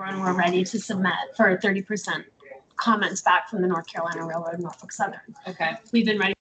paper and we're ready to submit for 30% comments back from the North Carolina Railroad, Norfolk Southern. Okay. We've been ready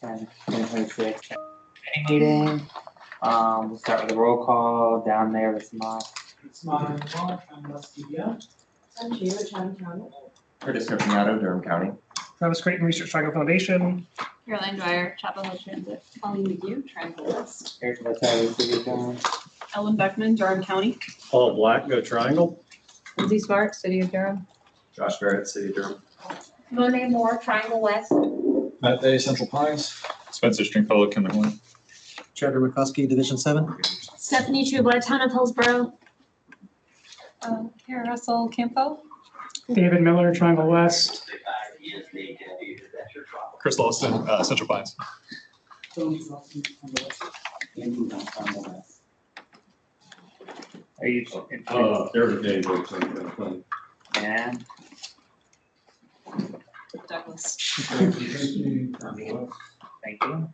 2026 meeting. We'll start with a roll call down there with Samad. Samad Wall, West TPO. Sanjeev, Chatham County. Curtis Carpinato, Durham County. Travis Creighton, Research Triangle Foundation. Caroline Dwyer, Chapel Hill Transit. Colleen McGee, Triangle West. Eric Vitale, City of Durham. Ellen Beckman, Durham County. Paul Black, go Triangle. Lindsay Smart, City of Durham. Josh Barrett, City of Durham. Monet Moore, Triangle West. Matt Day, Central Pines. Spencer Stringfellow, Kinderhook. Trevor McCuskey, Division 7. Stephanie Trueblood, Town of Hillsborough. Kara Russell, Campo. David Miller, Triangle West. Chris Lawson, Central Pines. Are you? Eric Day, And Douglas. thank you.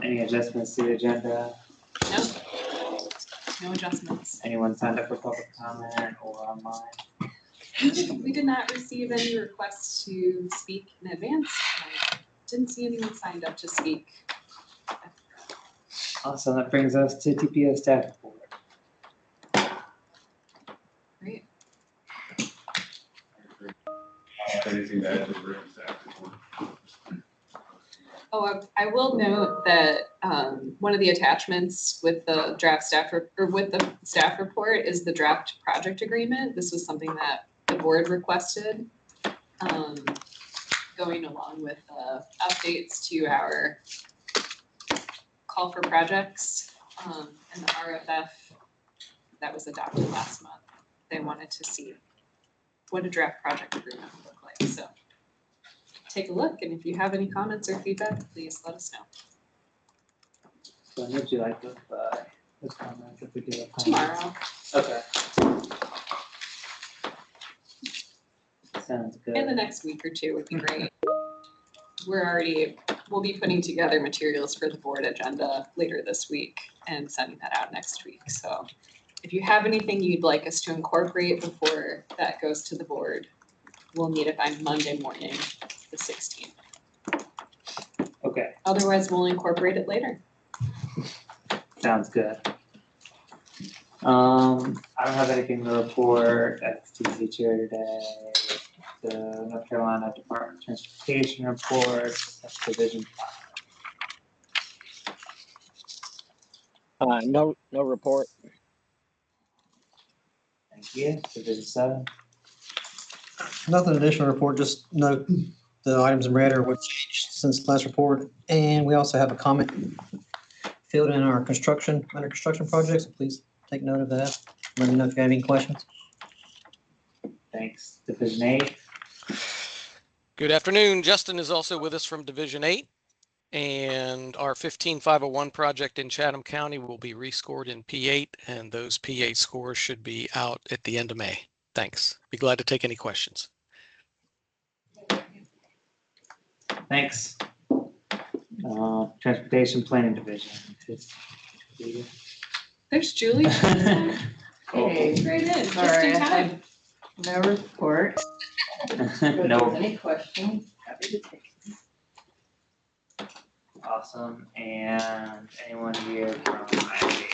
Any adjustments to the agenda? No. No adjustments. Anyone signed up for public comment or online? We did not receive any requests to speak in advance. I didn't see anyone signed up to speak. Awesome, that brings us to TPO staff report. Great. Anything to add to the Durham staff report? Oh, I will note that one of the attachments with the draft staff with the staff report is the draft project agreement. This was something that the board requested, going along with updates to our call for projects and the RFF that was adopted last month. They wanted to see what a draft project agreement would look like. So take a look, and if you have any comments or feedback, please let us know. So when would you like those comments if we do have comments? Tomorrow. Okay. Sounds good. In the next week or two would be great. We'll be putting together materials for the board agenda later this week and sending that out next week. So if you have anything you'd like us to incorporate before that goes to the board, we'll need it by Monday morning, the 16th. Okay, Otherwise, we'll incorporate it later. sounds good. I don't have anything to report. FTC chair today. The North Carolina Department of Transportation report, that's Division 5. No report. Thank you. Division 7. Nothing additional report, just note the items in red are what changed since the last report. And we also have a comment filled in our under construction projects. So please take note of that. Let me know if you have any questions. Thanks. Division 8. Good afternoon. Justin is also with us from Division 8. And our 15501 project in Chatham County will be rescored in P8, and those P8 scores should be out at the end of May. Thanks. Be glad to take any questions. Thanks. Transportation Planning Division. There's Julie. Hey, Right in, just sorry, in I time. have no report. If No. there's any questions, happy to take them. Awesome. And anyone here from IOD?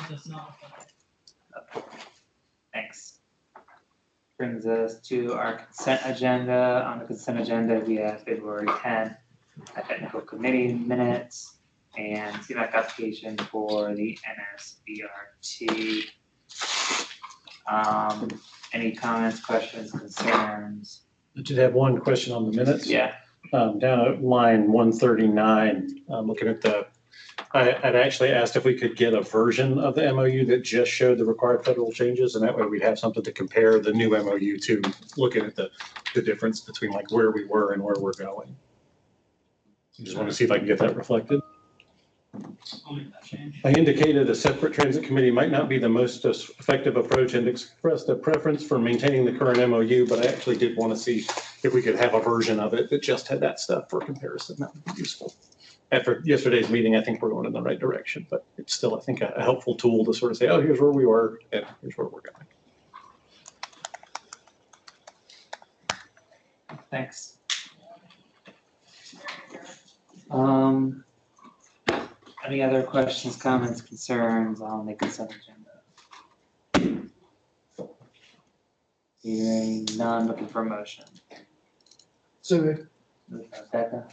Does not. Thanks. Brings us to our consent agenda. On the consent agenda, we have February 10th, a technical committee minutes, and CMAQ application for the NSBRT. Any comments, questions, concerns? I did have one question on the minutes. Yeah. Down at line 139, looking at I'd actually asked if we could get a version of the MOU that just showed the required federal changes, and that way we'd have something to compare the new MOU to, looking at the difference between like where we were and where we're going. I just want to see if I can get that reflected. I'll make that change. I indicated a separate transit committee might not be the most effective approach and expressed a preference for maintaining the current MOU, but I actually did want to see if we could have a version of it that just had that stuff for comparison. That would be useful. After yesterday's meeting, I think we're going in the right direction, but it's still, I think, a helpful tool to sort of say, oh, here's where we were and here's where we're going. Thanks. Any other questions, comments, concerns on the consent agenda? Hearing none, looking for a motion. So moved. Moved by Becca,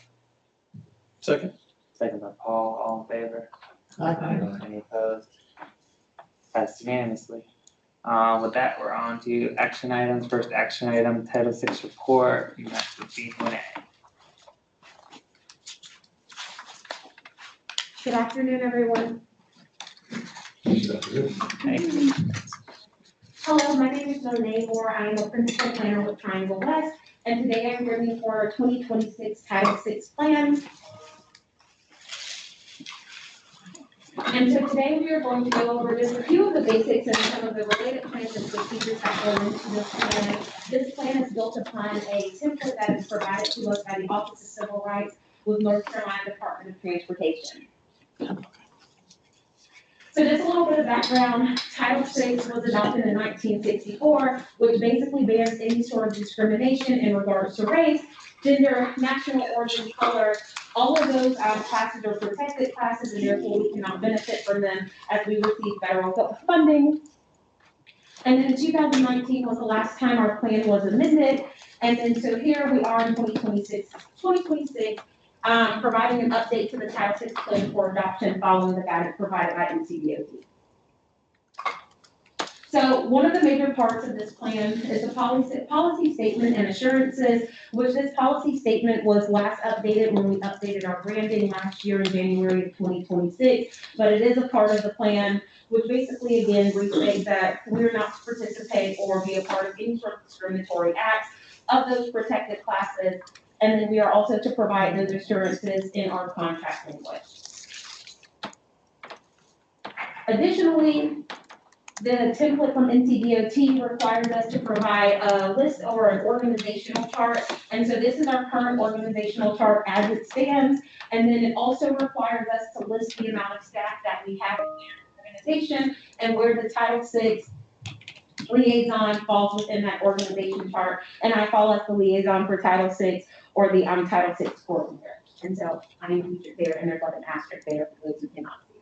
Second. second by Paul, all in favor? Aye. Any opposed? Passed unanimously. With that, we're on to action items. First action item, Title VI report, you met with B1A. Good afternoon, everyone. Thank you. Hello, my name is Monet Moore. I am a principal planner with Triangle West, and today I'm bringing for our 2026 Title VI plan. And so today we are going to go over just a few of the basics and some of the related plans and procedures that go into this plan. This plan is built upon a template that is provided to us by the Office of Civil Rights with North Carolina Department of Transportation. So just a little bit of background, Title VI was adopted in 1964, which basically bans any sort of discrimination in regards to race, gender, national origin, color. All of those classes are protected classes, and therefore we cannot benefit from them as we receive federal funding. And then 2019 was the last time our plan was amended. And then so here we are in 2026, providing an update to the Title VI plan for adoption following the guidance provided by NCDOT. So one of the major parts of this plan is the policy statement and assurances, which this policy statement was last updated when we updated our branding last year in January of 2026, but it is a part of the plan, which basically again restates that we're not to participate or be a part of any sort of discriminatory acts of those protected classes. And then we are also to provide those assurances in our contract language. Additionally, the template from NCDOT requires us to provide a list or an organizational chart. And so this is our current organizational chart as it stands. And then it also requires us to list the amount of staff that we have in the organization and where the Title VI liaison falls within that organization chart. And I fall as the liaison for Title VI or the Title VI coordinator. And so I am featured there, and there's like an asterisk there for those who cannot see.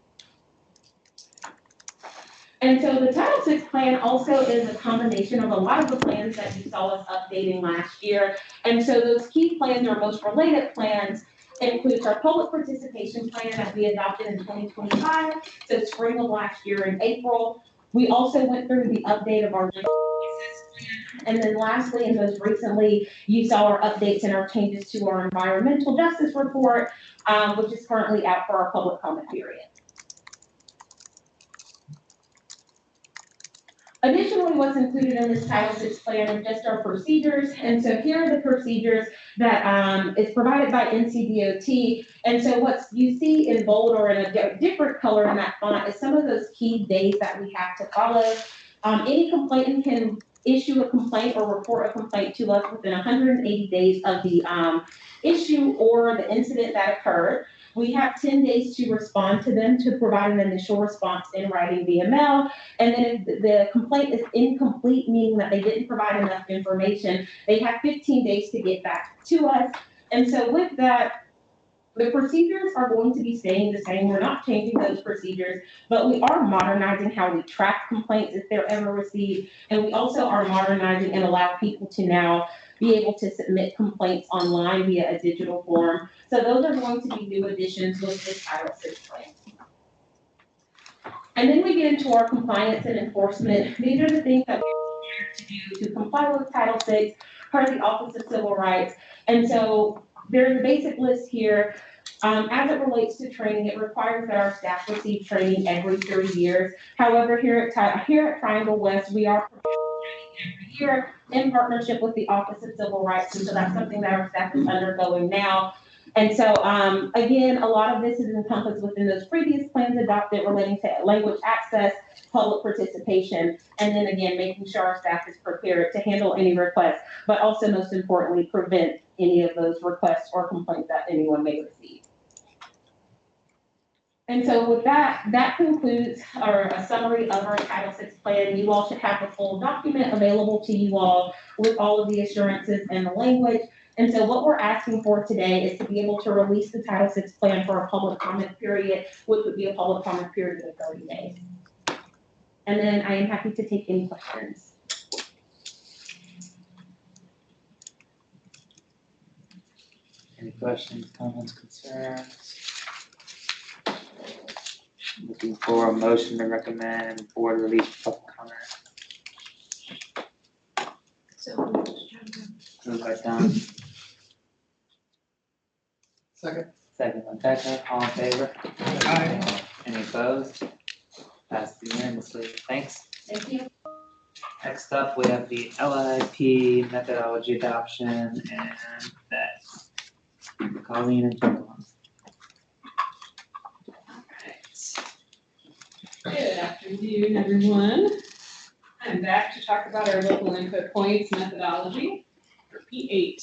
And so the Title VI plan also is a combination of a lot of the plans that you saw us updating last year. And so those key plans or most related plans includes our public participation plan that we adopted in 2025, so spring of last year in April. We also went through the update of our and then lastly, and most recently, you saw our updates and our changes to our environmental justice report, which is currently out for our public comment period. Additionally, what's included in this Title VI plan is just our procedures. And so here are the procedures that is provided by NCDOT. And so what you see in bold or in a different color in that font is some of those key days that we have to follow. Any complainant can issue a complaint or report a complaint to us within 180 days of the issue or the incident that occurred. We have 10 days to respond to them to provide an initial response in writing via mail. And then if the complaint is incomplete, meaning that they didn't provide enough information, they have 15 days to get back to us. And so with that, the procedures are going to be staying the same. We're not changing those procedures, but we are modernizing how we track complaints if they're ever received. And we also are modernizing and allow people to now be able to submit complaints online via a digital form. So those are going to be new additions with this Title VI plan. And then we get into our compliance and enforcement. These are the things that we're required to do to comply with Title VI per the Office of Civil Rights. And so there's a basic list here. As it relates to training, it requires that our staff receive training every 3 years. However, here at Triangle West, we are providing training every year in partnership with the Office of Civil Rights. And so that's something that our staff is undergoing now. And so, again, a lot of this is encompassed within those previous plans adopted relating to language access, public participation, and then again, making sure our staff is prepared to handle any requests, but also most importantly, prevent any of those requests or complaints that anyone may receive. And so with that, that concludes a summary of our Title VI plan. You all should have the full document available to you all with all of the assurances and the language. And so what we're asking for today is to be able to release the Title VI plan for a public comment period, which would be a public comment period of 30 days. And then I am happy to take any questions. Any questions, comments, concerns? Looking for a motion to recommend board release for public comment. Moved by Don, Second. second by Becca, all in favor? Aye. Any opposed? Passed unanimously, thanks. Thank you. Next up, we have the LIP methodology adoption, and that's Colleen and Jim. Good afternoon, everyone. I'm back to talk about our local input points methodology for P8.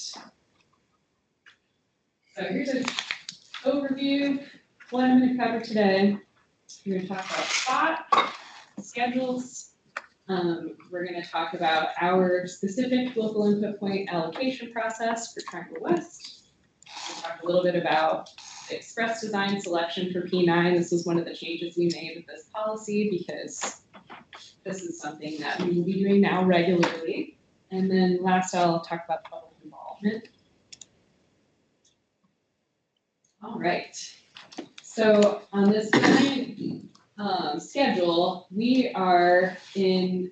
So here's an overview. What I'm going to cover today, we're going to talk about spot schedules. We're going to talk about our specific local input point allocation process for Triangle West. We'll talk a little bit about the express design selection for P9. This was one of the changes we made with this policy because this is something that we will be doing now regularly. And then last, I'll talk about public involvement. All right. So on this current schedule, we are in,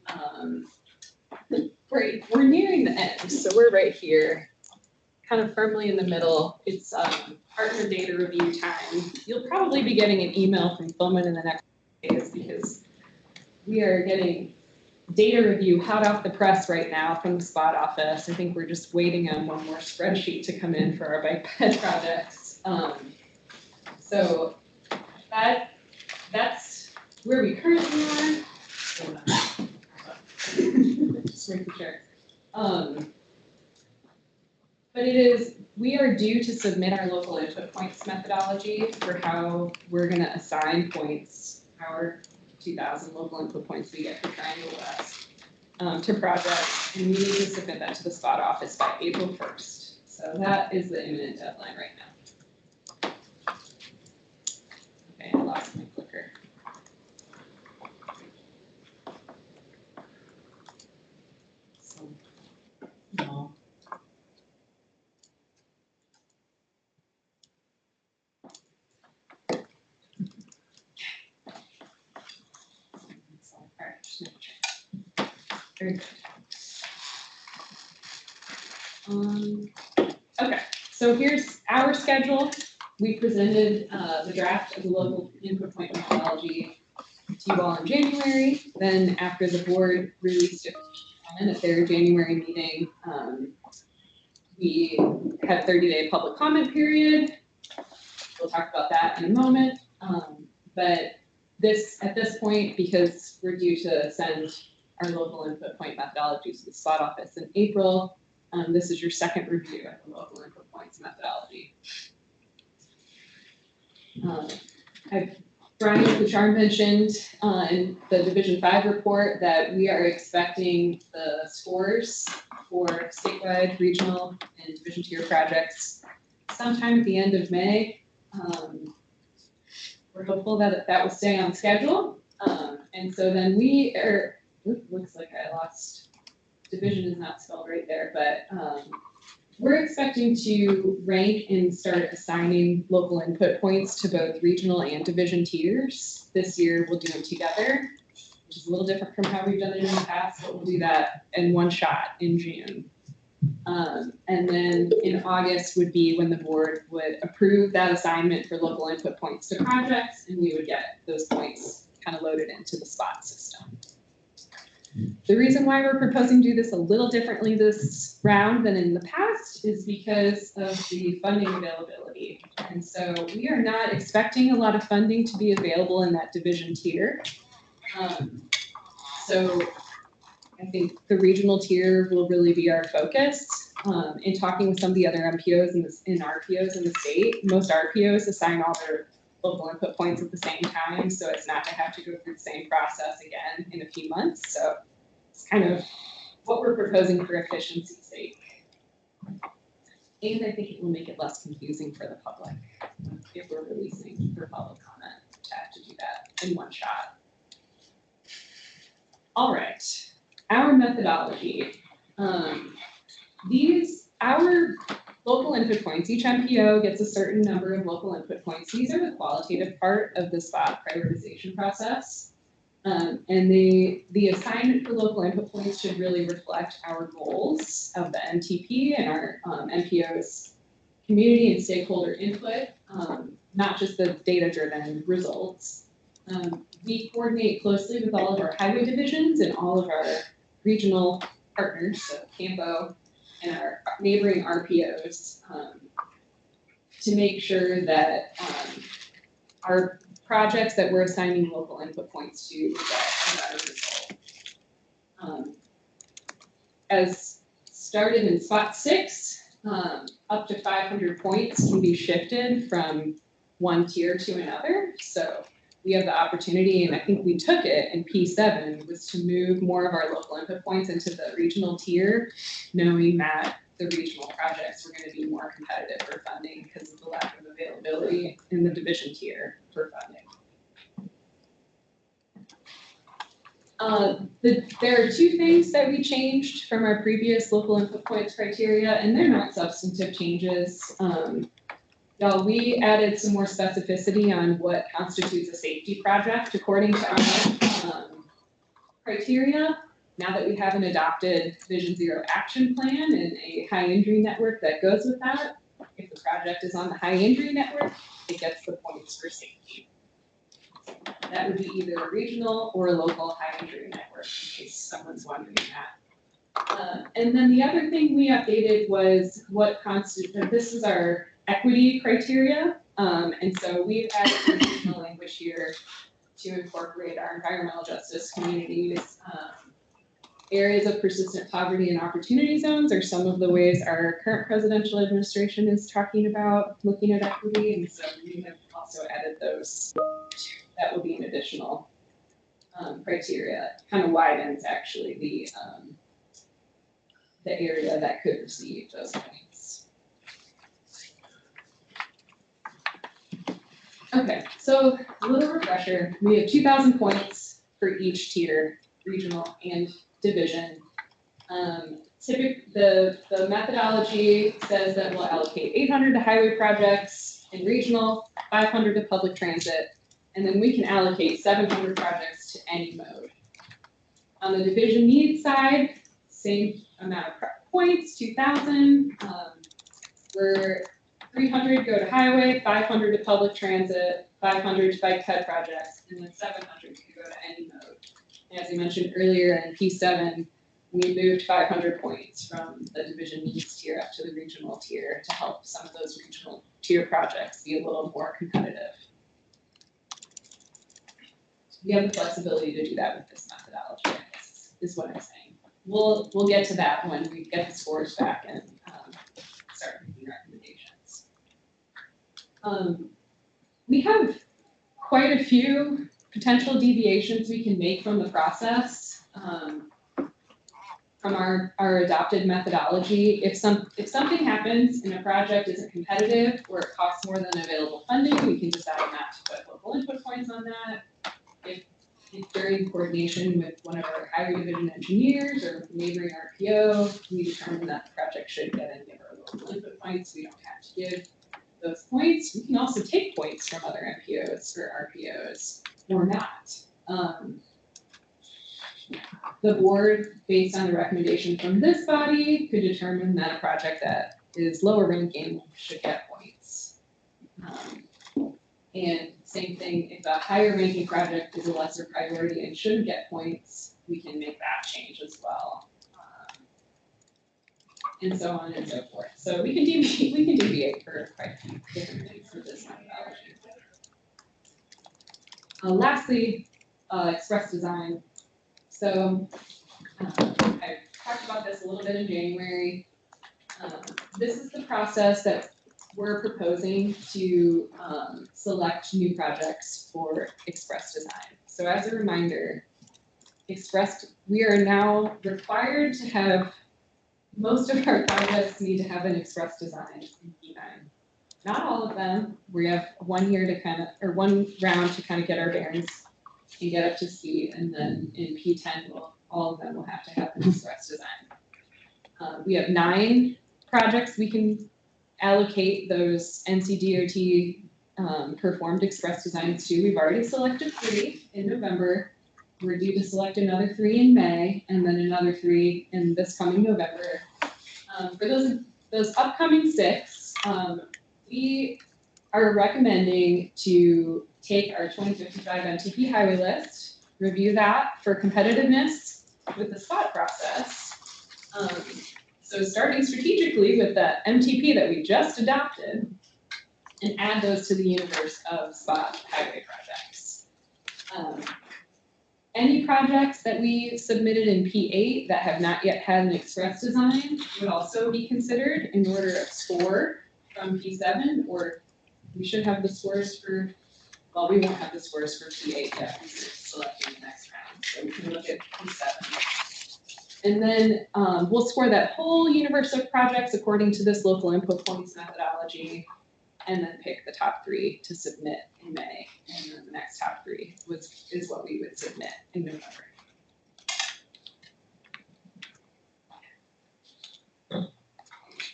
we're nearing the end. So we're right here, kind of firmly in the middle. It's partner data review time. You'll probably be getting an email from Bowman in the next days because we are getting data review hot off the press right now from the spot office. I think we're just waiting on one more spreadsheet to come in for our bike ped projects. So that's where we currently are. Just making sure. But we are due to submit our local input points methodology for how we're gonna assign points, our 2,000 local input points we get for Triangle West to projects, and we need to submit that to the spot office by April 1st. So that is the imminent deadline right now. Okay, I lost my clicker. So, no. All right, just making sure. Very good. Okay, so here's our schedule. We presented the draft of the local input point methodology to you all in January. Then after the board released it at their January meeting, we had a 30-day public comment period. We'll talk about that in a moment. But at this point, because we're due to send our local input point methodologies to the spot office in April, this is your second review of the local input points methodology. Brian Kuchar mentioned in the Division 5 report that we are expecting the scores for statewide, regional, and Division tier projects sometime at the end of May. We're hopeful that will stay on schedule. And so then we are, looks like I lost, division is not spelled right there, but we're expecting to rank and start assigning local input points to both regional and division tiers. This year we'll do them together, which is a little different from how we've done it in the past, but we'll do that in one shot in June. And then in August would be when the board would approve that assignment for local input points to projects, and we would get those points kind of loaded into the spot system. The reason why we're proposing to do this a little differently this round than in the past is because of the funding availability. And so we are not expecting a lot of funding to be available in that division tier. So I think the regional tier will really be our focus. In talking with some of the other MPOs and RPOs in the state, most RPOs assign all their local input points at the same time, so it's not to have to go through the same process again in a few months. So it's kind of what we're proposing for efficiency's sake. And I think it will make it less confusing for the public if we're releasing for public comment to have to do that in one shot. All right, our methodology. Our local input points, each MPO gets a certain number of local input points. These are the qualitative part of the spot prioritization process. And the assignment for local input points should really reflect our goals of the NTP and our MPO's community and stakeholder input, not just the data-driven results. We coordinate closely with all of our highway divisions and all of our regional partners, so CAMPO and our neighboring RPOs, to make sure that our projects that we're assigning local input points to get a better result. As started in spot 6, up to 500 points can be shifted from one tier to another. So we have the opportunity, and I think we took it in P7, was to move more of our local input points into the regional tier, knowing that the regional projects were going to be more competitive for funding because of the lack of availability in the division tier for funding. There are 2 things that we changed from our previous local input points criteria, and they're not substantive changes. We added some more specificity on what constitutes a safety project according to our criteria. Now that we have an adopted Vision Zero action plan and a high injury network that goes with that, if the project is on the high injury network, it gets the points for safety. That would be either a regional or a local high injury network, in case someone's wondering that. And then the other thing we updated was what constitutes, this is our equity criteria. And so we've added additional language here to incorporate our environmental justice communities. Areas of persistent poverty and opportunity zones are some of the ways our current presidential administration is talking about looking at equity. And so we have also added those. That will be an additional criteria. Kind of widens actually the area that could receive those points. Okay, so a little refresher. We have 2,000 points for each tier, regional and division. The methodology says that we'll allocate 800 to highway projects in regional, 500 to public transit, and then we can allocate 700 projects to any mode. On the division needs side, same amount of points, 2,000. Where 300 go to highway, 500 to public transit, 500 to bike ped projects, and then 700 can go to any mode. As I mentioned earlier in P7, we moved 500 points from the division needs tier up to the regional tier to help some of those regional tier projects be a little more competitive. We have the flexibility to do that with this methodology, I guess, is what I'm saying. We'll get to that when we get the scores back and start making recommendations. We have quite a few potential deviations we can make from the process, from our adopted methodology. If something happens and a project isn't competitive or it costs more than available funding, we can decide not to put local input points on that. If during coordination with one of our highway division engineers or neighboring RPO, we determine that the project should get any of our local input points, we don't have to give those points. We can also take points from other MPOs or RPOs or not. The board, based on the recommendation from this body, could determine that a project that is lower ranking should get points. And same thing, if a higher ranking project is a lesser priority and shouldn't get points, we can make that change as well. And so on and so forth. So we can deviate for quite a few different things with this methodology. Lastly, express design. So I talked about this a little bit in January. This is the process that we're proposing to select new projects for express design. So as a reminder, we are now required to have most of our projects need to have an express design in P9. Not all of them. We have one year to one round to kind of get our bearings and get up to speed. And then in P10, all of them will have to have an express design. We have 9 projects we can allocate those NCDOT performed express designs to. We've already selected 3 in November. We're due to select another 3 in May, and then another 3 in this coming November. For those upcoming 6, we are recommending to take our 2055 MTP highway list, review that for competitiveness with the spot process. So starting strategically with the MTP that we just adopted, and add those to the universe of spot highway projects. Any projects that we submitted in P8 that have not yet had an express design would also be considered in order of score from P7, or we should have the scores for, well, we won't have the scores for P8 yet, because we're selecting the next round, so we can look at P7. And then we'll score that whole universe of projects according to this local input points methodology, and then pick the top 3 to submit in May. And then the next top 3 is what we would submit in November.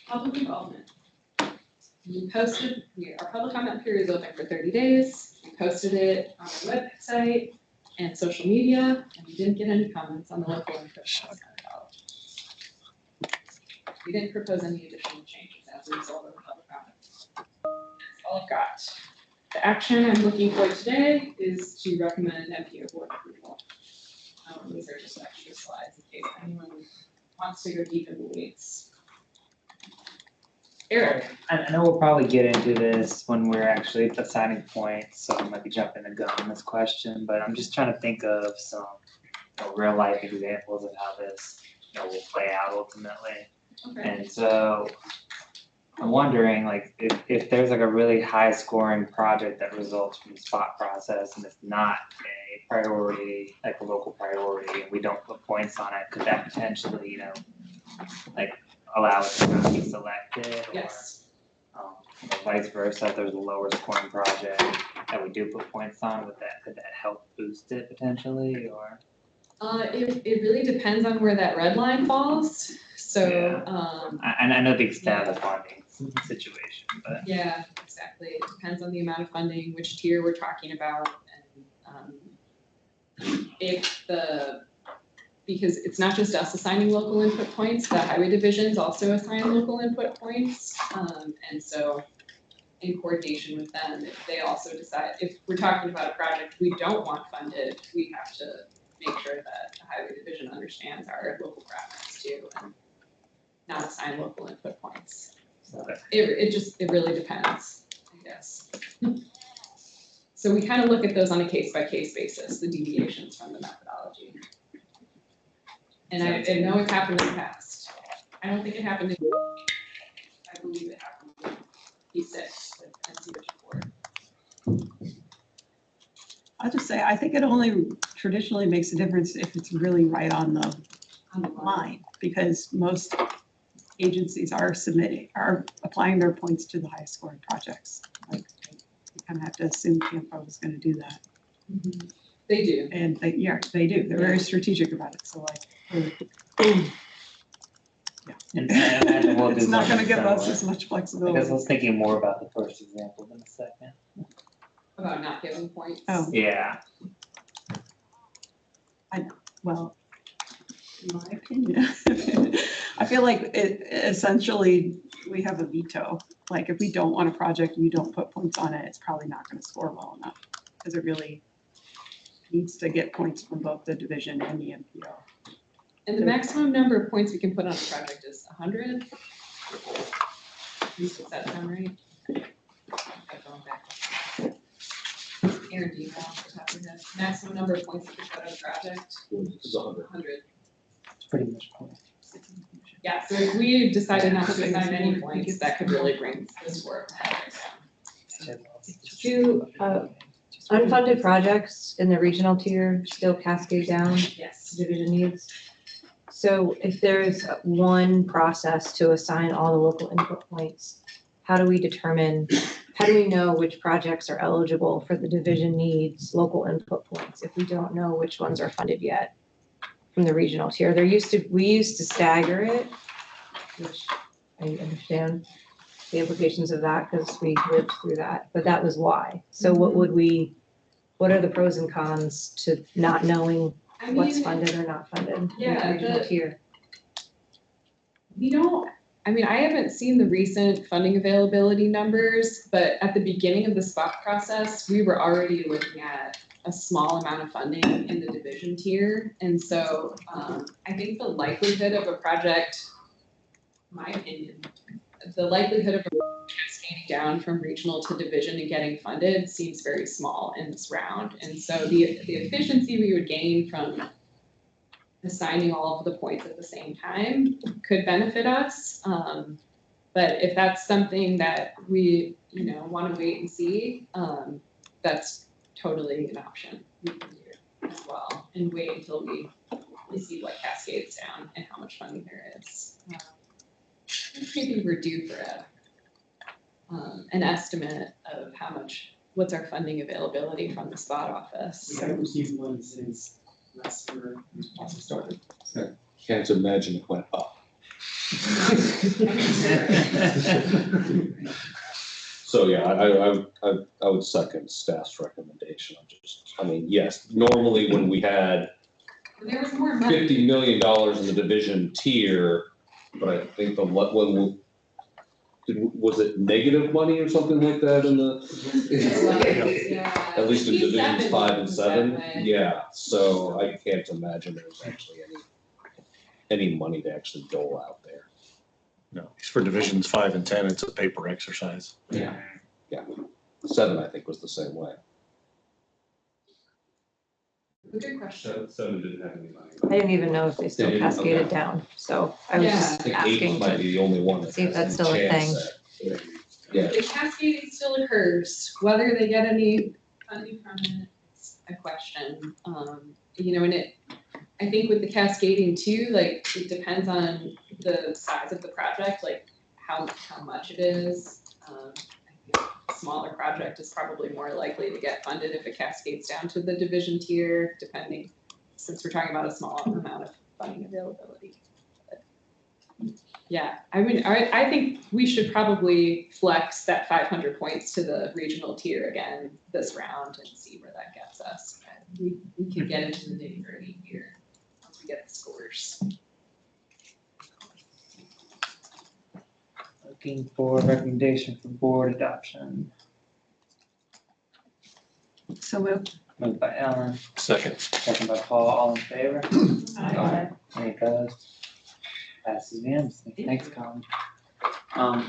Public involvement. We posted, our public comment period is open for 30 days. We posted it on the website and social media, and we didn't get any comments on the local input methodology. We didn't propose any additional changes as a result of the public comment. All I've got. The action I'm looking for today is to recommend MPO board approval. These are just extra slides in case anyone wants to go deep in the weeds. Eric. I know we'll probably get into this when we're actually assigning points, so I might be jumping the gun on this question, but I'm just trying to think of some real life examples of how this will play out ultimately. Okay. And so I'm wondering, like, if there's like a really high scoring project that results from the spot process and it's not a priority, like a local priority, and we don't put points on it, could that potentially, like allow it to not be selected? Or, yes. Vice versa, if there's a lower scoring project that we do put points on, could that help boost it potentially, or? It really depends on where that red line falls. So, yeah. I know the extent of the funding situation, but. Yeah, exactly. It depends on the amount of funding, which tier we're talking about, and because it's not just us assigning local input points, the highway divisions also assign local input points. And so in coordination with them, if they also decide, if we're talking about a project we don't want funded, we have to make sure that the highway division understands our local preference too, and not assign local input points. So it really depends, I guess. So we kind of look at those on a case by case basis, the deviations from the methodology. And I know it's happened in the past. I don't think it happened in, I believe it happened in P6 with NCO4. I'll just say, I think it only traditionally makes a difference if it's really right on the line, because most agencies are applying their points to the highest scoring projects. Like, you kind of have to assume TPO is going to do that. Mm-hmm. They do. And they do. They're very strategic about it. So like, And I imagine we'll do it's not going to something give us similar. as much I flexibility. guess I was thinking more about the first example than the second. About not giving points. Oh. Yeah. Well, in my opinion, I feel like essentially we have a veto. Like if we don't want a project and you don't put points on it, it's probably not going to score well enough, because it really needs to get points from both the division and the MPO. And the maximum number of points we can put on a project is 100. Does that sound right? Aaron, do you know off the top of your head? Maximum number of points we can put on a project? It's 100. 100. It's pretty much point. Yeah, so if we decided not to assign any points, that could really bring the score of the project down. Do unfunded projects in the regional tier still cascade down Yes. to division needs? So if there's one process to assign all the local input points, how do we know which projects are eligible for the division needs local input points if we don't know which ones are funded yet from the regional tier? We used to stagger it, which I understand the implications of that because we lived through that, but that was why. So what are the pros and cons to not knowing what's funded or not funded in the regional tier? I haven't seen the recent funding availability numbers, but at the beginning of the spot process, we were already looking at a small amount of funding in the division tier. And so I think the likelihood of a project, my opinion, the likelihood of a cascading down from regional to division and getting funded seems very small in this round. And so the efficiency we would gain from assigning all of the points at the same time could benefit us. But if that's something that we, want to wait and see, that's totally an option we can do as well, and wait until we see what cascades down and how much funding there is. Maybe we're due for an estimate of what's our funding availability from the spot office. We haven't received one since last year, this process started. Can't imagine it went up. So yeah, I would second staff's recommendation. Yes, normally when we had There was more money. $50 million in the division tier, but I think was it negative money or something like that in the? Yeah. At least in P7 divisions 5 and was 7, that way. yeah, so I can't imagine there's actually any money to actually dole out there. No, for divisions 5 and 10, it's a paper exercise. Yeah. 7, I think, was the same way. Good question. 7 didn't have any money. I didn't even know if they still They didn't? cascaded Okay. down, so I was I just think 8 asking might to be the only one that see if has that's any still a chance thing. at- Yeah, The cascading still occurs, whether they get any funding from it, it's a question. And I think with the cascading too, like, it depends on the size of the project, like how much it is. I think a smaller project is probably more likely to get funded if it cascades down to the division tier, since we're talking about a small amount of funding availability. Yeah, I think we should probably flex that 500 points to the regional tier again this round and see where that gets us. We can get into the nitty-gritty here once we get the scores. Looking for recommendation for board adoption. So moved. Moved by Ellen, Second. second by Paul, all in favor? Aye. Any opposed? Passes unanimously. Thanks, Colin.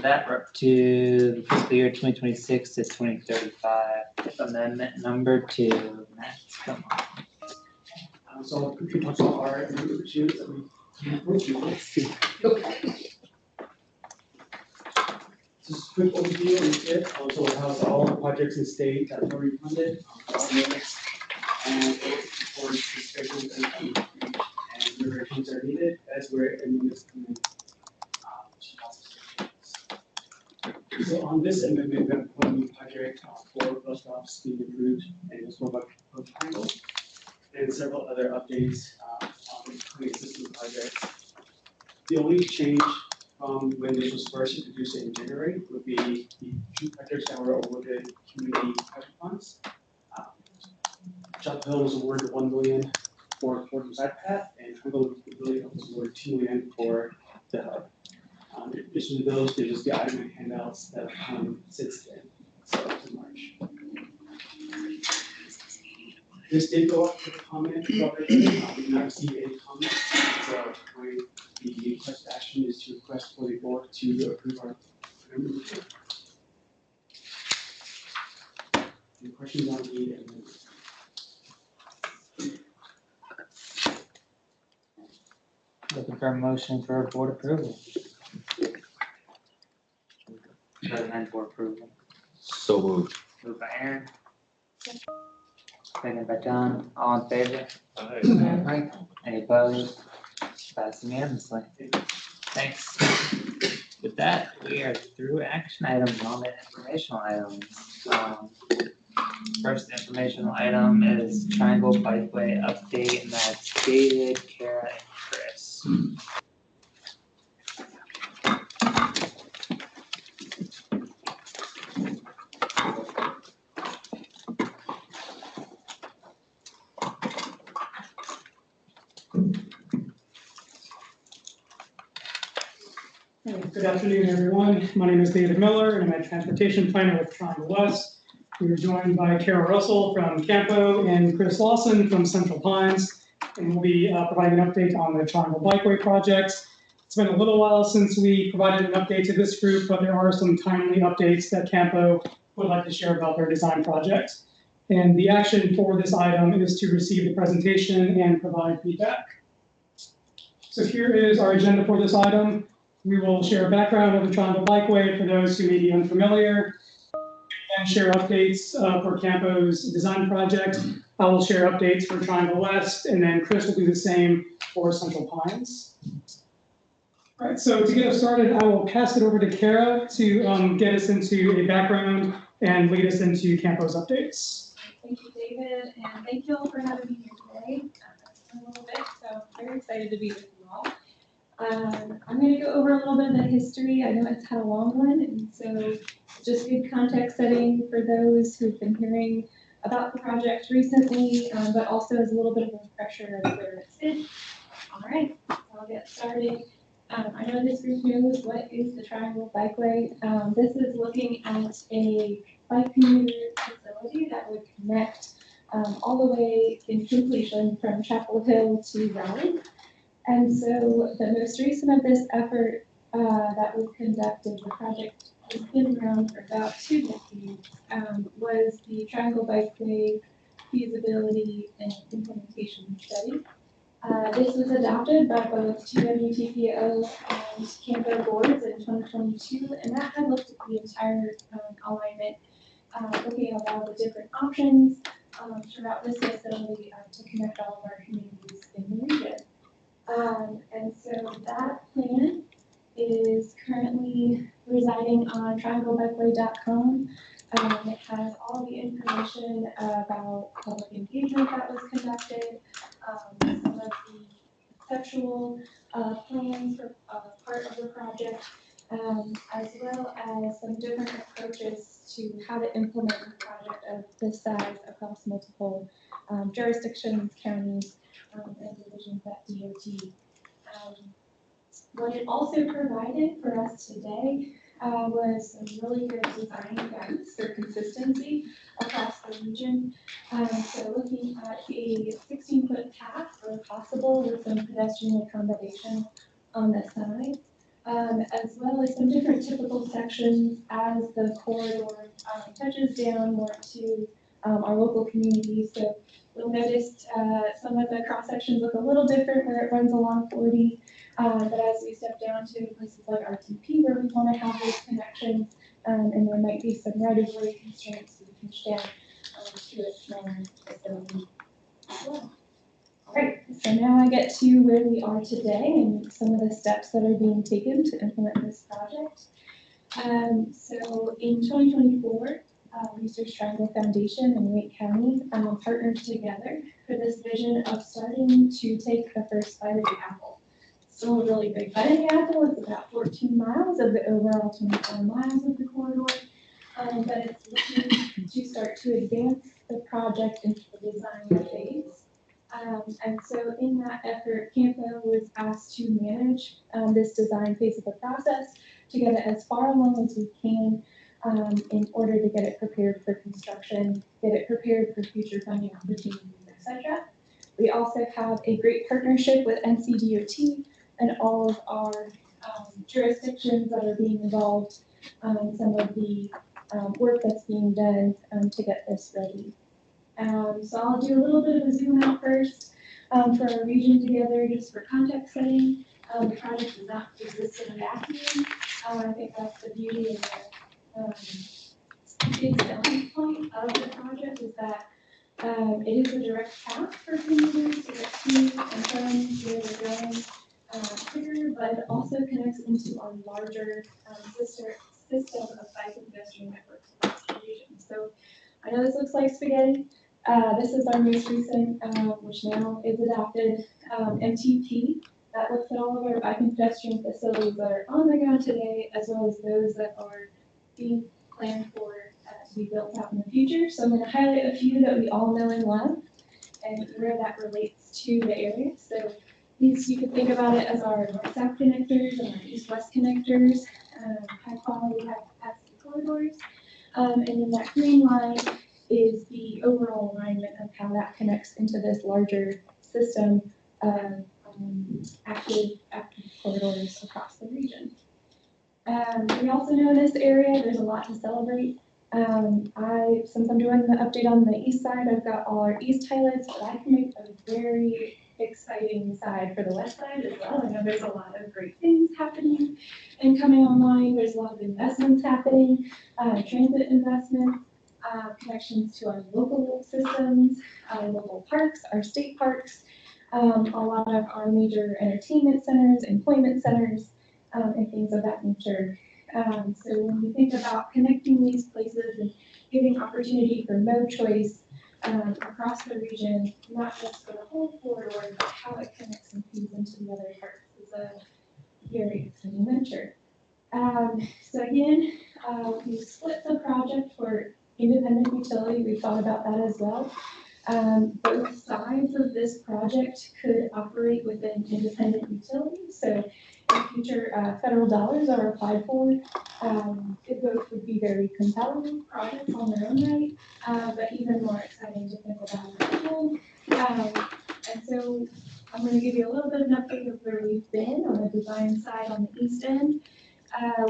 That we're up to the fiscal year 2026 to 2035, amendment number 2. Matt, come on. So we talked about our issues that Just a quick overview of it. So it has all the projects in state that are already funded, and for discussions and revisions are needed as we're in this coming. So on this amendment, we have one new project, 4 bus stops being approved, and it's more about triangle, and several other updates on existing projects. The only change from when this was first introduced in January would be the 2 projects that were awarded community project funds. Chapel Hill was awarded $1 million for the side path, and Triangle was awarded $2 million for the hub. In addition to those, there's just the item and handouts that have come since then, so in March. This did go up to the comment about everything. We did not receive any comments, so the request action is to request for the board to approve our amendment. Any questions on the amendment? Looking for a motion for board approval. Recommend board approval. so moved. Moved by Aaron. Second by John, all in favor? Aye. Any opposed? Passed unanimously. Thanks. With that, we are through action items and all the informational items. First informational item is Triangle Bikeway update, and that's David, Kara, and Chris. Good afternoon, everyone. My name is David Miller, and I'm a transportation planner with Triangle West. We are joined by Kara Russell from Campo and Chris Lawson from Central Pines, and we'll be providing an update on the Triangle Bikeway project. It's been a little while since we provided an update to this group, but there are some timely updates that Campo would like to share about their design project. And the action for this item is to receive the presentation and provide feedback. So here is our agenda for this item. We will share a background of the Triangle Bikeway for those who may be unfamiliar, and share updates for Campo's design project. I will share updates for Triangle West, and then Chris will do the same for Central Pines. All right, so to get us started, I will pass it over to Kara to get us into a background and lead us into Campo's updates. Thank you, David, and thank you all for having me here today. A little bit, so I'm very excited to be with you all. I'm going to go over a little bit of the history. I know it's had a long one, and so just good context setting for those who've been hearing about the project recently, but also as a little bit of a refresher of where it's been. All right, I'll get started. I know this group knows what is the Triangle Bikeway. This is looking at a bike commuter facility that would connect all the way in completion from Chapel Hill to Raleigh. And so the most recent of this effort that was conducted, the project has been around for about 2 decades, was the Triangle Bikeway feasibility and implementation study. This was adopted by both TPO and Campo boards in 2022, and that had looked at the entire alignment, looking at all the different options throughout this facility to connect all of our communities in the region. And so that plan is currently residing on trianglebikeway.com. It has all the information about public engagement that was conducted, some of the conceptual plans for part of the project, as well as some different approaches to how to implement a project of this size across multiple jurisdictions, counties, and divisions at DOT. What it also provided for us today was some really good design guidance for consistency across the region. So looking at a 16-foot path where possible with some pedestrian accommodation on the side, as well as some different typical sections as the corridor touches down more to our local communities. So you'll notice some of the cross sections look a little different where it runs along 40, but as we step down to places like RTP where we want to have those connections, and there might be some right-of-way constraints to push down to a smaller facility as well. All right, so now I get to where we are today and some of the steps that are being taken to implement this project. So in 2024, Research Triangle Foundation and Wake County partnered together for this vision of starting to take the first bite of the apple. Still a really big bite of the apple. It's about 14 miles of the overall 24 miles of the corridor, but it's looking to start to advance the project into the design phase. And so in that effort, Campo was asked to manage this design phase of the process to get it as far along as we can in order to get it prepared for construction, get it prepared for future funding opportunities, etc. We also have a great partnership with NCDOT and all of our jurisdictions that are being involved, some of the work that's being done to get this ready. So I'll do a little bit of a zoom out first for our region together, just for context setting. The project does not exist in a vacuum. I think that's the beauty of the big selling point of the project is that it is a direct path for commuters to get to and from where they're going. quicker, but it also connects into our larger system of bike and pedestrian networks across the region. So I know this looks like spaghetti. This is our most recent, which now is adopted, MTP. That looks at all of our bike and pedestrian facilities that are on the ground today, as well as those that are being planned for to be built out in the future. So I'm going to highlight a few that we all know and love and where that relates to the area. So these, you can think about it as our north-south connectors and our east-west connectors, high quality, high capacity corridors. And then that green line is the overall alignment of how that connects into this larger system of active corridors across the region. We also know in this area, there's a lot to celebrate. Since I'm doing the update on the east side, I've got all our east highlights, but I can make a very exciting side for the west side as well. I know there's a lot of great things happening and coming online. There's a lot of investments happening, transit investments, connections to our local systems, our local parks, our state parks, a lot of our major entertainment centers, employment centers, and things of that nature. So when we think about connecting these places and giving opportunity for mode choice across the region, not just for the whole corridor, but how it connects and feeds into the other parts is a very exciting venture. So again, we split the project for independent utility. We thought about that as well. Both sides of this project could operate within independent utilities. So if future federal dollars are applied for, both would be very compelling projects on their own right, but even more exciting to think about as a whole. And so I'm going to give you a little bit of an update of where we've been on the design side on the east end.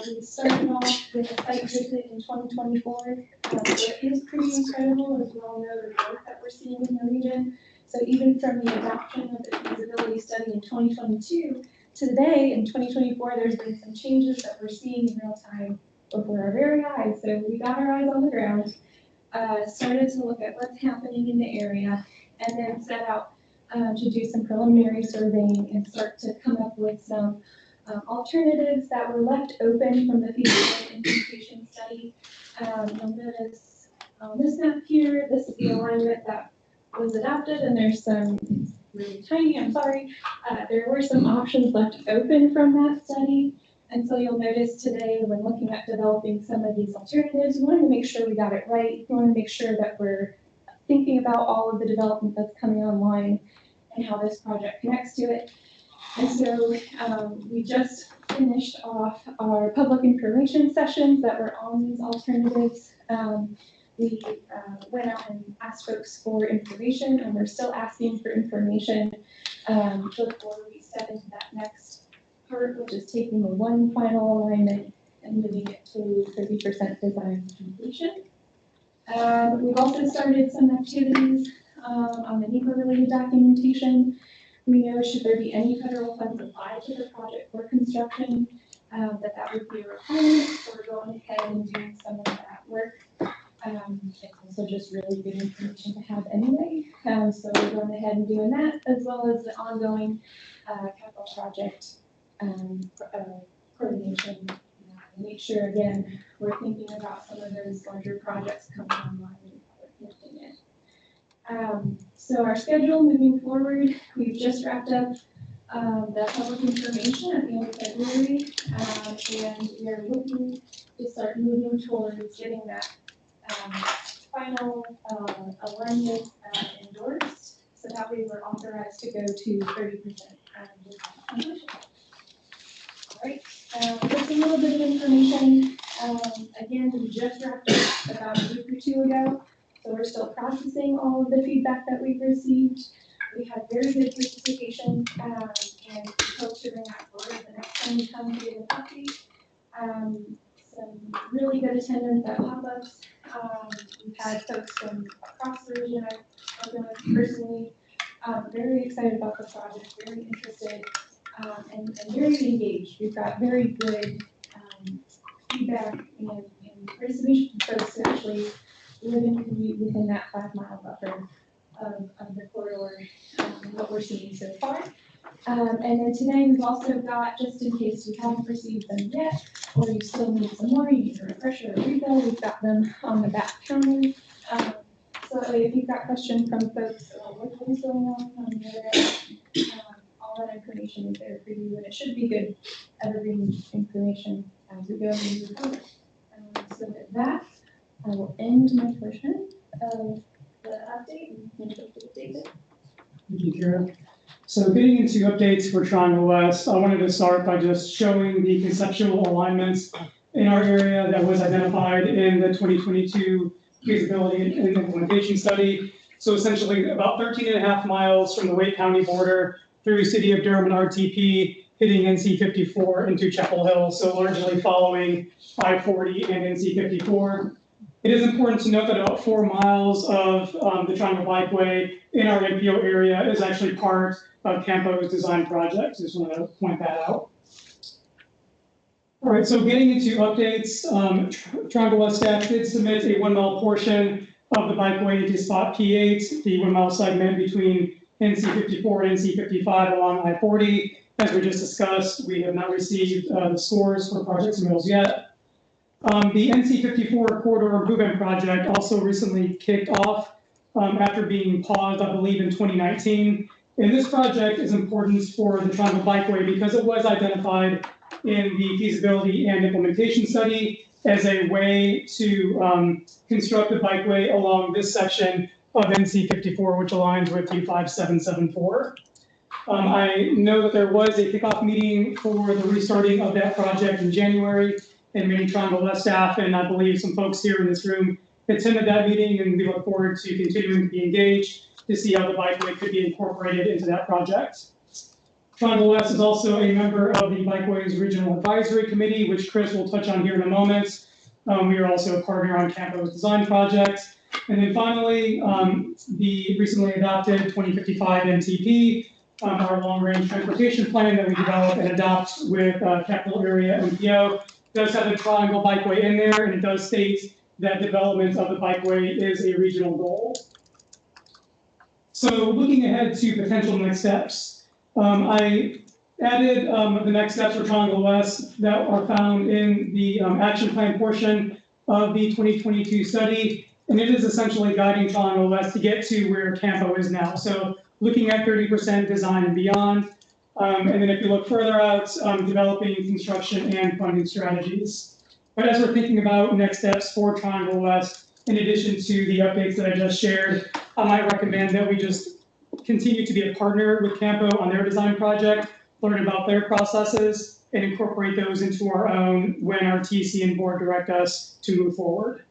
We started off with a site visit in 2024. It is pretty incredible, as we all know, the growth that we're seeing in the region. So even from the adoption of the feasibility study in 2022 to today in 2024, there's been some changes that we're seeing in real time before our very eyes. So we got our eyes on the ground, started to look at what's happening in the area, and then set out to do some preliminary surveying and start to come up with some alternatives that were left open from the feasibility implementation study. You'll notice on this map here, this is the alignment that was adopted, and there's some, it's really tiny, I'm sorry. There were some options left open from that study. And so you'll notice today when looking at developing some of these alternatives, we wanted to make sure we got it right. We want to make sure that we're thinking about all of the development that's coming online and how this project connects to it. And so we just finished off our public information sessions that were on these alternatives. We went out and asked folks for information, and we're still asking for information before we step into that next part, which is taking the one final alignment and moving it to 30% design completion. We've also started some activities on the NEPA-related documentation. We know should there be any federal funds applied to the project for construction, that would be a requirement. So we're going ahead and doing some of that work. It's also just really good information to have anyway. So we're going ahead and doing that, as well as the ongoing capital project coordination. Make sure, again, we're thinking about some of those larger projects coming online and connecting it. So our schedule moving forward, we've just wrapped up the public information at the end of February, and we are looking to start moving towards getting that final alignment endorsed, so that way we're authorized to go to 30% completion. All right, just a little bit of information. Again, we just wrapped up about a week or two ago. So we're still processing all of the feedback that we've received. We had very good participation, and we hope to bring that forward the next time we come to give an update. Some really good attendance at pop-ups. We've had folks from across the region I've spoken with personally, very excited about the project, very interested, and very engaged. We've got very good feedback and participation from folks who actually live and commute within that 5-mile buffer of the corridor, and what we're seeing so far. And then today we've also got, just in case you haven't received them yet, or you still need some more, you need a refresher or refill, we've got them on the back counter. So that way, if you've got questions from folks about what is going on the other end, all that information is there for you, and it should be good evergreen information as we go into the cover. So with that, I will end my portion of the update and hand it over to David. Thank you, Kara. So getting into updates for Triangle West, I wanted to start by just showing the conceptual alignments in our area that was identified in the 2022 feasibility and implementation study. So essentially about 13.5 miles from the Wake County border through City of Durham and RTP, hitting NC 54 into Chapel Hill, so largely following I-40 and NC 54. It is important to note that about 4 miles of the Triangle Bikeway in our NPO area is actually part of Campo's design project. Just want to point that out. All right, so getting into updates, Triangle West staff did submit a 1 mile portion of the bikeway to spot P8, the 1 mile segment between NC 54 and NC 55 along I-40. As we just discussed, we have not received the scores for project submittals yet. The NC 54 corridor improvement project also recently kicked off after being paused, I believe, in 2019. And this project is important for the Triangle Bikeway because it was identified in the feasibility and implementation study as a way to construct the bikeway along this section of NC 54, which aligns with U5774. I know that there was a kickoff meeting for the restarting of that project in January, and many Triangle West staff, and I believe some folks here in this room attended that meeting, and we look forward to continuing to be engaged to see how the bikeway could be incorporated into that project. Triangle West is also a member of the Bikeway's Regional Advisory Committee, which Chris will touch on here in a moment. We are also a partner on Campo's design project. And then finally, the recently adopted 2055 MTP, our long-range transportation plan that we develop and adopt with capital area MPO, does have a Triangle Bikeway in there, and it does state that development of the bikeway is a regional goal. So looking ahead to potential next steps, I added the next steps for Triangle West that are found in the action plan portion of the 2022 study, and it is essentially guiding Triangle West to get to where Campo is now. So looking at 30% design and beyond, and then if you look further out, developing construction and funding strategies. But as we're thinking about next steps for Triangle West, in addition to the updates that I just shared, I might recommend that we just continue to be a partner with Campo on their design project, learn about their processes, and incorporate those into our own when our TC and board direct us to move forward.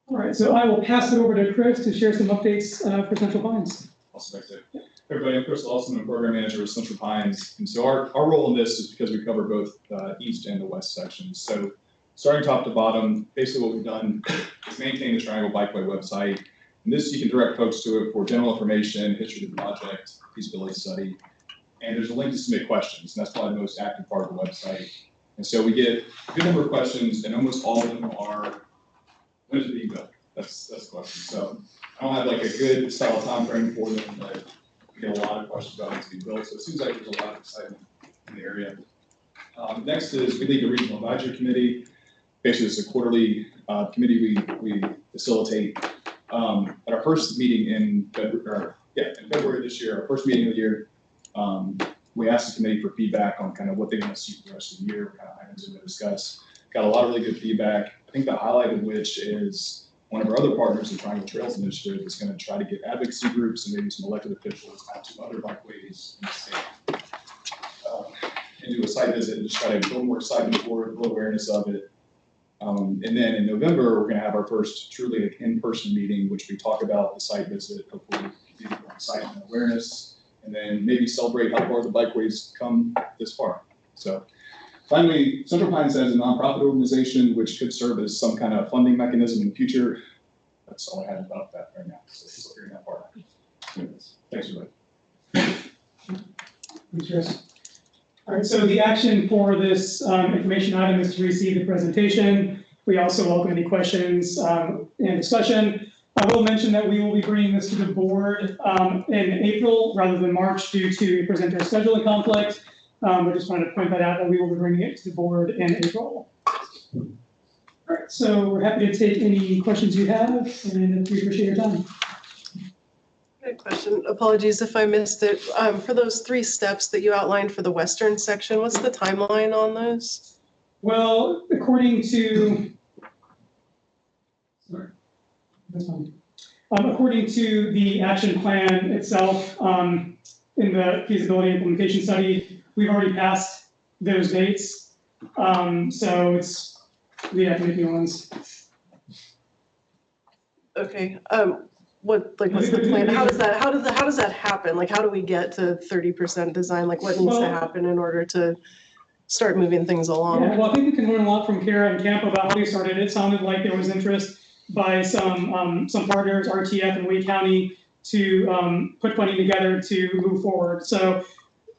All right, so I will pass it over to Chris to share some updates for Central Pines. Awesome, thanks, Dave. Everybody, I'm Chris Lawson, I'm Program Manager with Central Pines. And so our role in this is because we cover both the east and the west sections. So starting top to bottom, basically what we've done is maintain the Triangle Bikeway website. And this, you can direct folks to it for general information, history of the project, feasibility study. And there's a link to submit questions, and that's probably the most active part of the website. And so we get a good number of questions, and almost all of them are, when is it being built? That's the question. So I don't have like a good solid time frame for them, but we get a lot of questions about it to be built. So it seems like there's a lot of excitement in the area. Next is we lead the Regional Advisory Committee. Basically, it's a quarterly committee we facilitate. At our first meeting in February this year, our first meeting of the year, we asked the committee for feedback on kind of what they want to see for the rest of the year, what kind of items we discuss. Got a lot of really good feedback. I think the highlight of which is one of our other partners, the Triangle Trails Initiative, is going to try to get advocacy groups and maybe some elected officials out to other bikeways in the state and do a site visit and just try to build more excitement for it, build awareness of it. And then in November, we're going to have our first truly in-person meeting, which we talk about the site visit, hopefully get more excitement and awareness, and then maybe celebrate how far the bikeways come this far. So finally, Central Pines has a nonprofit organization which could serve as some kind of funding mechanism in the future. That's all I have about that right now. So still hearing that part. Thanks, everybody. Thanks, Chris. All right, so the action for this information item is to receive the presentation. We also welcome any questions and discussion. I will mention that we will be bringing this to the board in April rather than March due to presenter scheduling conflict. I just wanted to point that out, that we will be bringing it to the board in April. All right, so we're happy to take any questions you have, and we appreciate your time. Good question. Apologies if I missed it. For those 3 steps that you outlined for the western section, what's the timeline on those? Well, according to, sorry, that's fine. According to the action plan itself, in the feasibility implementation study, we've already passed those dates. So it's, we have to make new ones. Okay. What's the plan? How does that happen? Like, how do we get to 30% design? Like, what needs to happen in order to start moving things along? Yeah, well, I think we can learn a lot from Kara and Camp about how they started. It sounded like there was interest by some partners, RTF and Wake County, to put funding together to move forward. So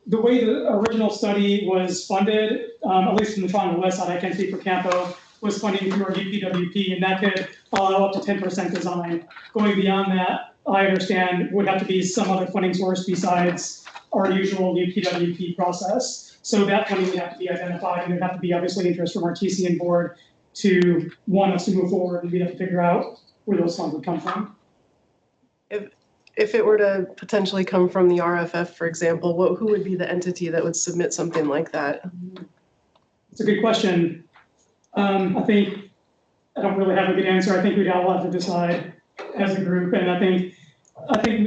the way the original study was funded, at least from the Toronto West side, I can't speak for Campo, was funding through our UPWP, and that could allow up to 10% design. Going beyond that, I understand, would have to be some other funding source besides our usual UPWP process. So that funding would have to be identified, and there'd have to be obviously interest from our TCN board to want us to move forward, and we'd have to figure out where those funds would come from. If it were to potentially come from the RFF, for example, who would be the entity that would submit something like that? It's a good question. I think I don't really have a good answer. I think we'd all have to decide as a group, and I think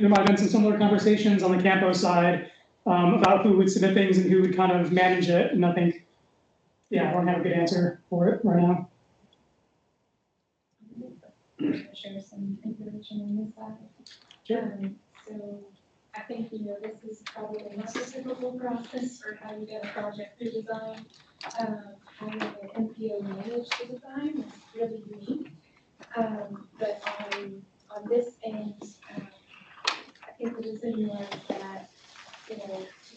there might have been some similar conversations on the Campo side about who would submit things and who would kind of manage it. And I think, yeah, I don't have a good answer for it right now. Share some information on this side. So I think, this is probably not a typical process for how you get a project through design. Having an MPO manage the design is really unique. But on this end, I think the decision was that, to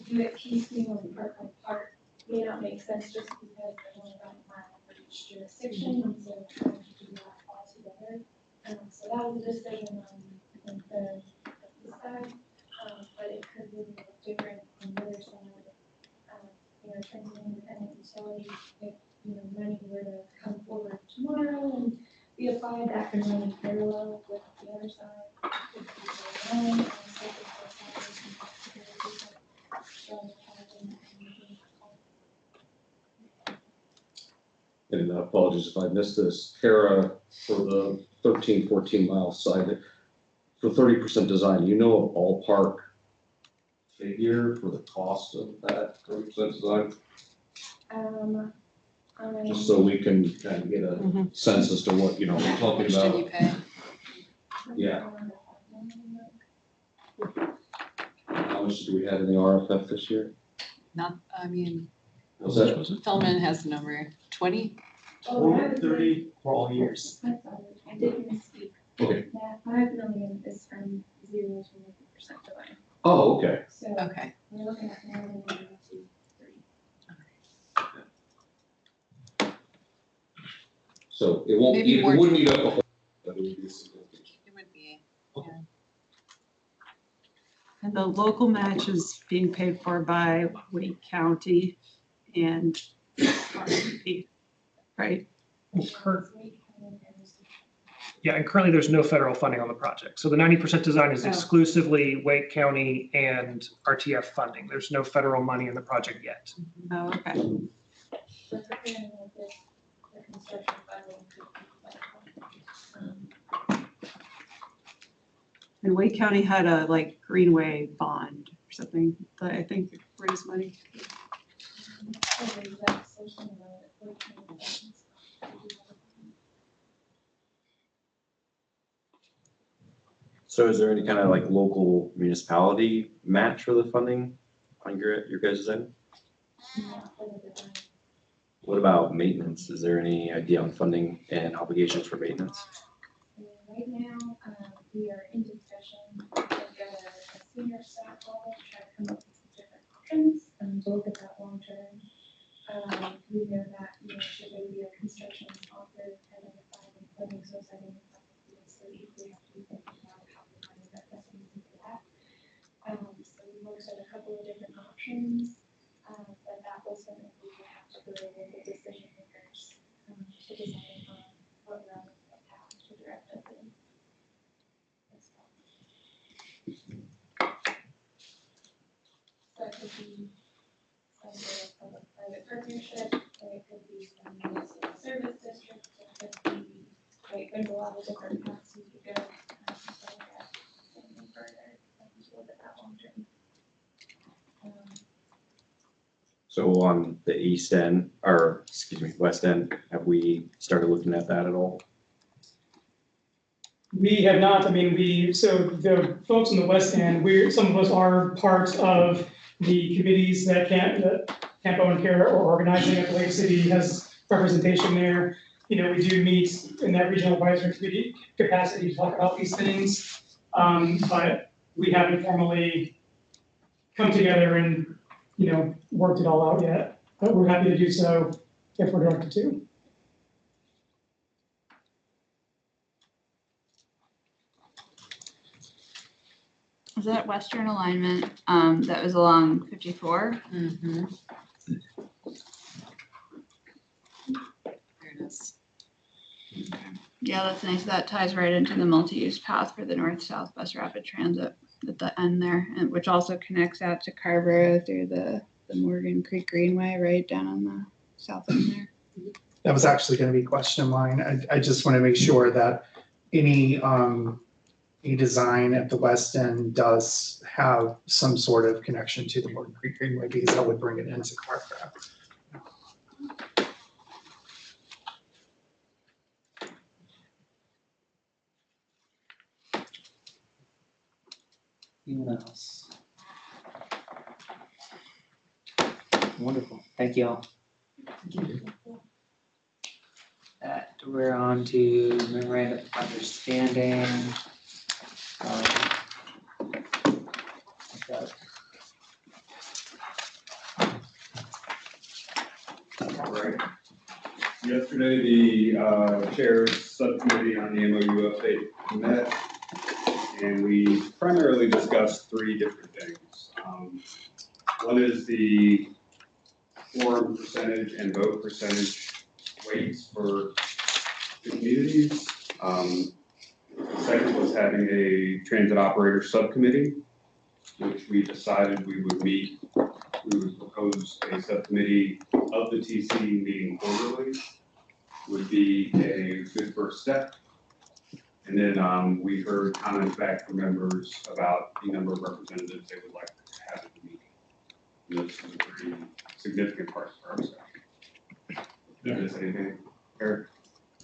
do it piecemeal and part by part may not make sense just because there's only about a mile for each jurisdiction, and so trying to do that all together. So that was a decision on, I think, the side, but it could really look different on the other side. Transit independent utility, if, money were to come forward tomorrow and be applied, that can run in parallel with the other side. And apologies if I missed this, Kara, for the 13, 14 mile side, for 30% design, do you know a ballpark figure for the cost of that 30% design? Just so we can kind of get a sense as to what, we're talking about. Did you pay? Yeah. How much do we have in the RFF this year? What's that? Feldman has the number, 20? 30 for all years. I'm sorry, I did misspeak. Okay. That 5 million is from 0 to 50% design. Oh, okay. So Okay. we're looking at more than 1 to 3. So it won't, Maybe it more. wouldn't eat up the whole, but it would be a significant. It would be, And the local match is being paid for by Wake County and RFP, right? Yeah, and currently there's no federal funding on the project. So the 90% design is exclusively Wake County and RTF funding. There's no federal money in the project yet. Oh, okay. We're preparing the construction funding. And Wake County had a Greenway bond or something that I think raised money. So is there any kind of local municipality match for the funding on your guys' end? What about maintenance? Is there any idea on funding and obligations for maintenance? Right now, we are in discussion with a senior staff level to try to come up with some different options to look at that long term. We know that, should there be a construction sponsor identified and funding source identified, so if we have to the local decision makers to decide on what route of path to direct us in. So it could be some sort of public-private partnership, or it could be some municipal service district, or it could be, right, there's a lot of different paths we could go. So yeah, something further, I think to look at that long term. So on the east end, or excuse me, west end, have we started looking at that at all? We have not, I mean, so the folks on the west end, some of us are parts of the committees that Campo and Kara are organizing. I believe city has representation there. You know, we do meet in that regional advisory committee capacity to talk about these things. But we haven't formally come together and, you know, worked it all out yet, but we're happy to do so if we're directed to. Is that western alignment that was along 54? Mm-hmm. There it is. Yeah, that's nice. That ties right into the multi-use path for the north-south bus rapid transit at the end there, and which also connects out to Carborough through the Morgan Creek Greenway right down on the south end there. That was actually going to be a question of mine. I just want to make sure that any design at the west end does have some sort of connection to the Morgan Creek Greenway, because that would bring it into Carborough. Anyone else? Wonderful, thank you all. We're on to memorandum of understanding. Right. Yesterday, the chair's subcommittee on the MOU update met, and we primarily discussed three different things. One is the quorum percentage and vote percentage weights for the communities. Second was having a transit operator subcommittee, which we decided we would meet. We would propose a subcommittee of the TC meeting quarterly would be a good first step. And then we heard comments back from members about the number of representatives they would like to have at the meeting. And this is a pretty significant part of our session. Did I miss anything, Eric?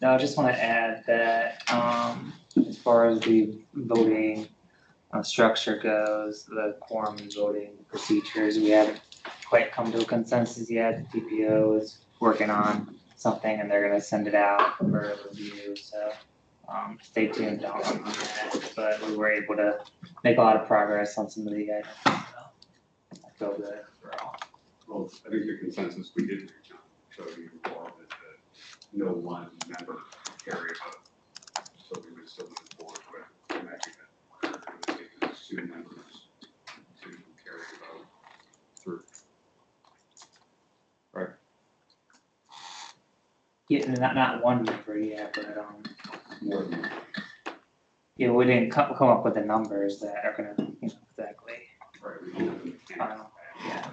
No, I just want to add that as far as the voting structure goes, the quorum and voting procedures, we haven't quite come to a consensus yet. The TPO is working on something and they're going to send it out for review. So stay tuned on that. But we were able to make a lot of progress on some of the items. So I feel good overall. Well, I think the consensus we did reach on, so you all that no one member carry a vote. So we would still move forward with matching that. It would take those two members to carry a vote through. Right. Yeah, not one member, yeah, but More than yeah, we didn't come up with the numbers that are gonna, you know, exactly. right. We don't have the mechanics. Yeah.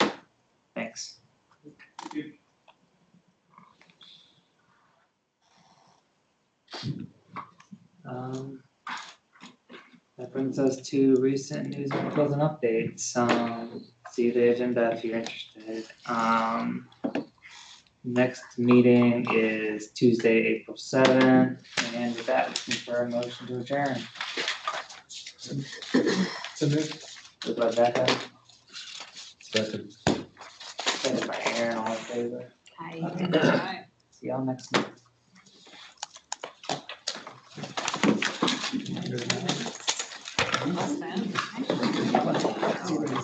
Yeah. Thanks. That brings us to recent news articles and updates. See the agenda if you're interested. Next meeting is Tuesday, April 7th, and with that, looking for a motion to adjourn. Moved by Becca. Second. Second by Aaron, all in favor? Aye. See y'all next month.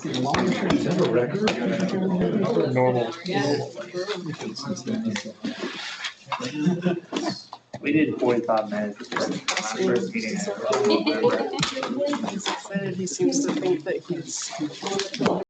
Is that a record? Normal. We did 45 minutes. First meeting ever. excited. He seems to think that he's